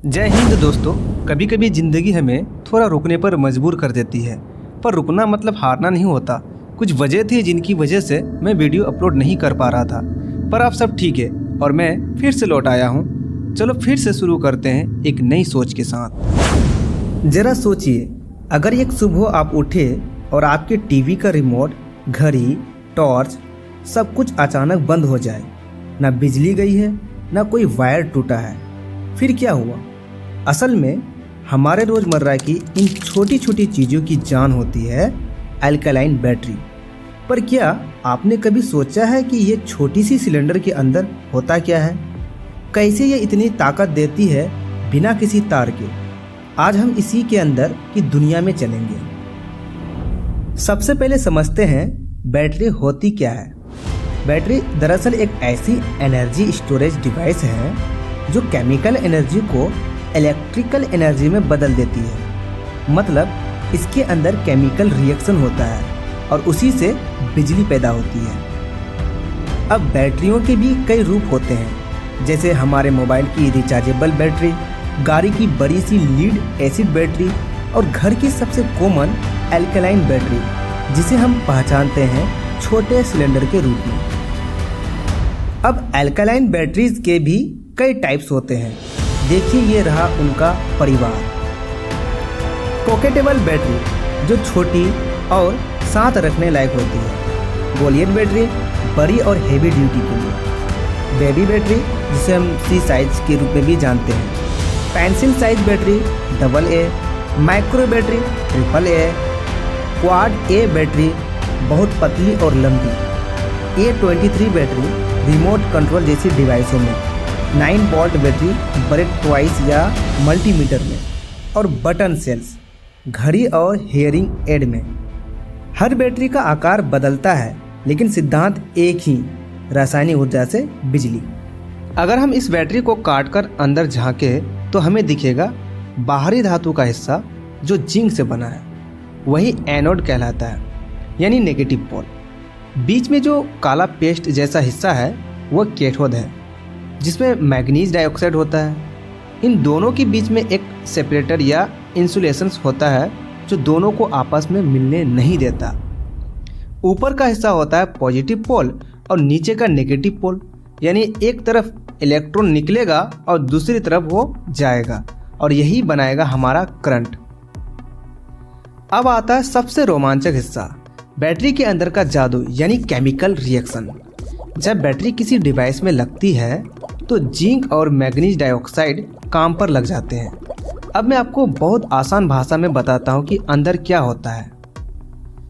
जय हिंद दोस्तों। कभी कभी ज़िंदगी हमें थोड़ा रुकने पर मजबूर कर देती है, पर रुकना मतलब हारना नहीं होता। कुछ वजह थी जिनकी वजह से मैं वीडियो अपलोड नहीं कर पा रहा था, पर अब सब ठीक है और मैं फिर से लौट आया हूँ। चलो फिर से शुरू करते हैं एक नई सोच के साथ। ज़रा सोचिए, अगर एक सुबह आप उठे और आपके टीवी का रिमोट, घड़ी, टॉर्च सब कुछ अचानक बंद हो जाए, ना बिजली गई है ना कोई वायर टूटा है, फिर क्या हुआ? असल में हमारे रोज़मर्रा की इन छोटी छोटी चीज़ों की जान होती है अल्कलाइन बैटरी। पर क्या आपने कभी सोचा है कि ये छोटी सी सिलेंडर के अंदर होता क्या है? कैसे ये इतनी ताकत देती है बिना किसी तार के? आज हम इसी के अंदर की दुनिया में चलेंगे। सबसे पहले समझते हैं बैटरी होती क्या है। बैटरी दरअसल एक ऐसी एनर्जी स्टोरेज डिवाइस है जो केमिकल एनर्जी को इलेक्ट्रिकल एनर्जी में बदल देती है। मतलब इसके अंदर केमिकल रिएक्शन होता है और उसी से बिजली पैदा होती है। अब बैटरियों के भी कई रूप होते हैं, जैसे हमारे मोबाइल की रिचार्जेबल बैटरी, गाड़ी की बड़ी सी लीड एसिड बैटरी और घर की सबसे कॉमन अल्कलाइन बैटरी, जिसे हम पहचानते हैं छोटे सिलेंडर के रूप में। अब अल्कलाइन बैटरीज के भी कई टाइप्स होते हैं। देखिए, ये रहा उनका परिवार। पॉकेटेबल बैटरी जो छोटी और साथ रखने लायक होती है। गोलियत बैटरी बड़ी और हेवी ड्यूटी के लिए। बेबी बैटरी जिसे हम सी साइज के रूप में भी जानते हैं। Pencil size battery AA, micro battery AAA, quad A battery बहुत पतली और लंबी। A23 बैटरी रिमोट कंट्रोल जैसी डिवाइसों में। 9 वोल्ट बैटरी बड़े टॉयज या मल्टीमीटर में। और बटन सेल्स घड़ी और हियरिंग एड में। हर बैटरी का आकार बदलता है, लेकिन सिद्धांत एक ही, रासायनिक ऊर्जा से बिजली। अगर हम इस बैटरी को काटकर अंदर झांके तो हमें दिखेगा बाहरी धातु का हिस्सा जो जिंक से बना है, वही एनोड कहलाता है, यानी नेगेटिव पोल। बीच में जो काला पेस्ट जैसा हिस्सा है वह कैथोड है, जिसमें मैग्नीज डाइऑक्साइड होता है। इन दोनों के बीच में एक सेपरेटर या इंसुलेशन होता है जो दोनों को आपस में मिलने नहीं देता। ऊपर का हिस्सा होता है पॉजिटिव पोल और नीचे का नेगेटिव पोल, यानी एक तरफ इलेक्ट्रॉन निकलेगा और दूसरी तरफ वो जाएगा, और यही बनाएगा हमारा करंट। अब आता है सबसे रोमांचक हिस्सा, बैटरी के अंदर का जादू, यानी केमिकल रिएक्शन। जब बैटरी किसी डिवाइस में लगती है तो जिंक और मैग्नीज डाइऑक्साइड काम पर लग जाते हैं। अब मैं आपको बहुत आसान भाषा में बताता हूँ कि अंदर क्या होता है।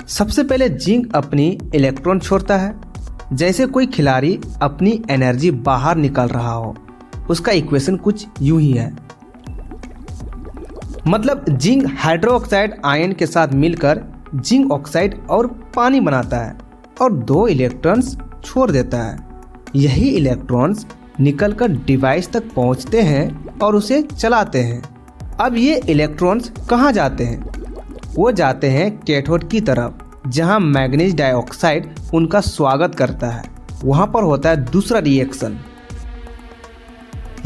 सबसे पहले जिंक अपनी इलेक्ट्रॉन छोड़ता है, जैसे कोई खिलाड़ी अपनी एनर्जी बाहर निकाल रहा हो। उसका इक्वेशन कुछ यूं ही है। मतलब जिंक हाइड्रोक्साइड आयन के साथ मिलकर जिंक ऑक्साइड और पानी बनाता है और 2 इलेक्ट्रॉन्स छोड़ देता है। यही इलेक्ट्रॉन्स निकलकर डिवाइस तक पहुंचते हैं और उसे चलाते हैं। अब ये इलेक्ट्रॉन्स कहाँ जाते हैं? वो जाते हैं कैथोड की तरफ, जहां मैग्नीज डाइऑक्साइड उनका स्वागत करता है। वहां पर होता है दूसरा रिएक्शन।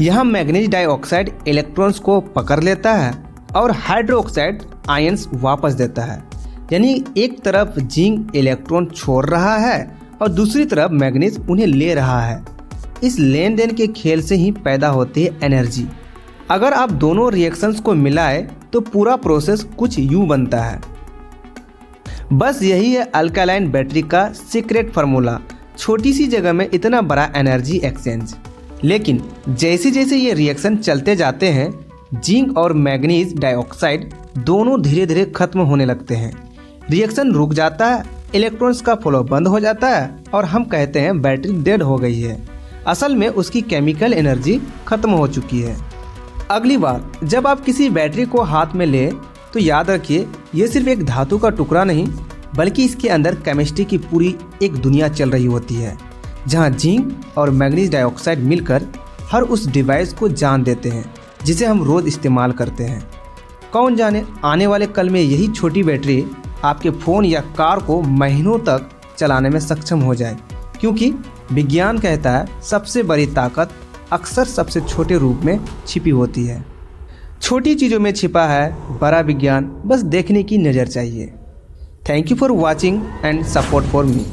यहाँ मैग्नीज डाइऑक्साइड इलेक्ट्रॉन्स को पकड़ लेता है और हाइड्रोक्साइड आयंस वापस देता है। यानी एक तरफ जिंक इलेक्ट्रॉन छोड़ रहा है और दूसरी तरफ मैग्नीज उन्हें ले रहा है। इस लेन देन के खेल से ही पैदा होती है एनर्जी। अगर आप दोनों रिएक्शंस को मिलाएं तो पूरा प्रोसेस कुछ यूं बनता है। बस यही है अल्कलाइन बैटरी का सीक्रेट फार्मूला। छोटी सी जगह में इतना बड़ा एनर्जी एक्सचेंज। लेकिन जैसे जैसे ये रिएक्शन चलते जाते हैं, जिंक और मैग्नीज डाइऑक्साइड दोनों धीरे धीरे खत्म होने लगते हैं। रिएक्शन रुक जाता है, इलेक्ट्रॉन्स का फ्लो बंद हो जाता है और हम कहते हैं बैटरी डेड हो गई है। असल में उसकी केमिकल एनर्जी खत्म हो चुकी है। अगली बार जब आप किसी बैटरी को हाथ में ले तो याद रखिए, ये सिर्फ एक धातु का टुकड़ा नहीं, बल्कि इसके अंदर केमिस्ट्री की पूरी एक दुनिया चल रही होती है, जहां जिंक और मैग्नीज डाइऑक्साइड मिलकर हर उस डिवाइस को जान देते हैं जिसे हम रोज इस्तेमाल करते हैं। कौन जाने आने वाले कल में यही छोटी बैटरी आपके फ़ोन या कार को महीनों तक चलाने में सक्षम हो जाए, क्योंकि विज्ञान कहता है सबसे बड़ी ताकत अक्सर सबसे छोटे रूप में छिपी होती है। छोटी चीज़ों में छिपा है बड़ा विज्ञान, बस देखने की नज़र चाहिए। Thank you for watching and support for me.